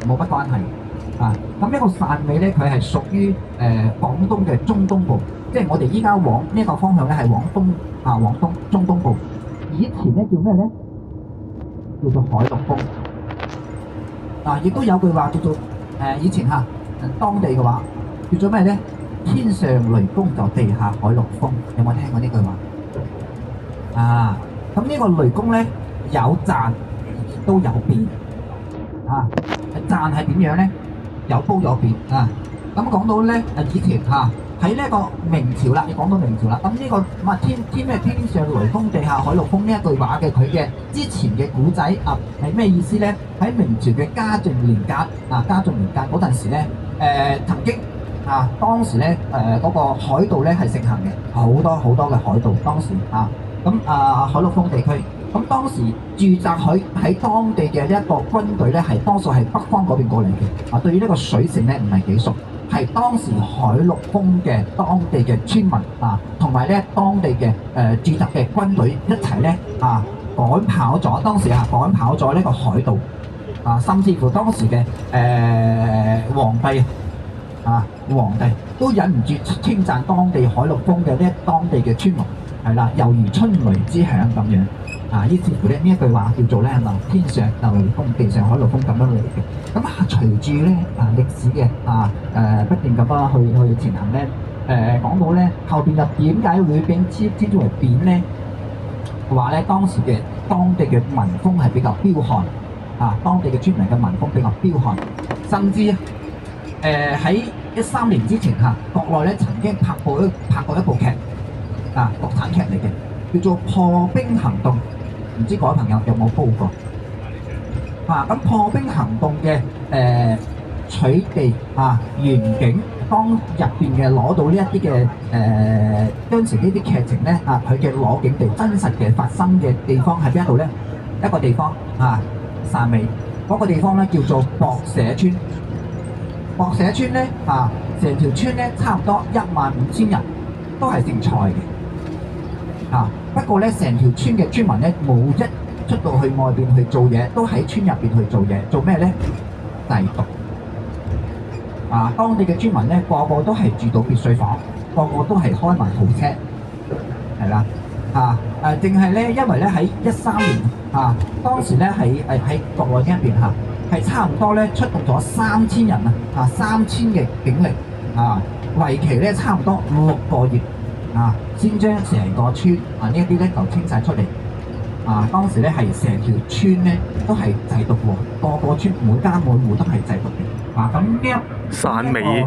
冇乜關係啊。咁呢個汕尾咧，佢係屬於廣東嘅中東部，即係我哋依家往呢個方向咧係往東往東中東部。以前咧叫咩咧？叫做海陸豐亦都有句話叫做以前當地嘅話叫做咩咧？天上雷公就地下海陸豐，有冇聽過呢句話？咁呢個雷公咧有賺亦都有變賺係點樣咧？有褒有貶咁講到咧以前喺呢個明朝啦，你講到明朝啦，咁呢個天上雷公地下海陸豐呢一句話嘅佢嘅之前嘅古仔係咩意思咧？喺明朝嘅嘉靖年間嗰陣時咧曾經當時咧嗰個海盜咧係盛行嘅，好多好多嘅海盜當時海陸豐地區。咁當時駐紮喺當地嘅一個軍隊咧，係多數係北方嗰邊過嚟嘅。對於呢個水性咧唔係幾熟，係當時海陸豐嘅當地嘅村民同埋咧當地嘅駐紮嘅軍隊一齊咧趕跑咗，當時趕跑咗呢個海盜甚至乎當時嘅皇帝都忍唔住稱讚當地海陸豐嘅當地嘅村民係啦，猶如春雷之響咁樣。於是乎咧呢一句話叫做咧天上雷公地上海陸豐咁樣嚟嘅。咁隨住咧歷史嘅不斷咁樣去前行咧講到咧後邊又點解會稱之為貶咧？話咧當時嘅當地嘅民風係比較彪悍當地嘅村民嘅民風比較彪悍，甚至喺13年之前國內咧曾經拍過一部劇國產劇嚟嘅，叫做《破冰行動》。唔知各位朋友有冇煲過？咁破冰行動嘅取地遠景，當入邊嘅攞到呢一啲嘅當時呢啲劇情咧佢嘅攞景地真實嘅發生嘅地方喺邊一度咧？一個地方汕尾嗰個地方咧叫做博社村。博社村咧成條村咧差唔多15000人，都係姓蔡嘅。不過咧，成條村嘅村民咧冇一出到去外邊去做嘢，都喺村入邊去做嘢。做咩咧？製毒。當地嘅村民咧，個個都係住到別墅房，個個都係開埋豪車，係啦。淨係咧，因為咧喺13年當時咧喺國內呢一邊係差唔多咧出動咗3000人3000嘅警力為期咧差唔多6個月。先將成個村呢一啲咧就清晒出嚟。當時咧係成條村咧都係製毒喎，個村每家每戶都係製毒嘅。咁呢一汕尾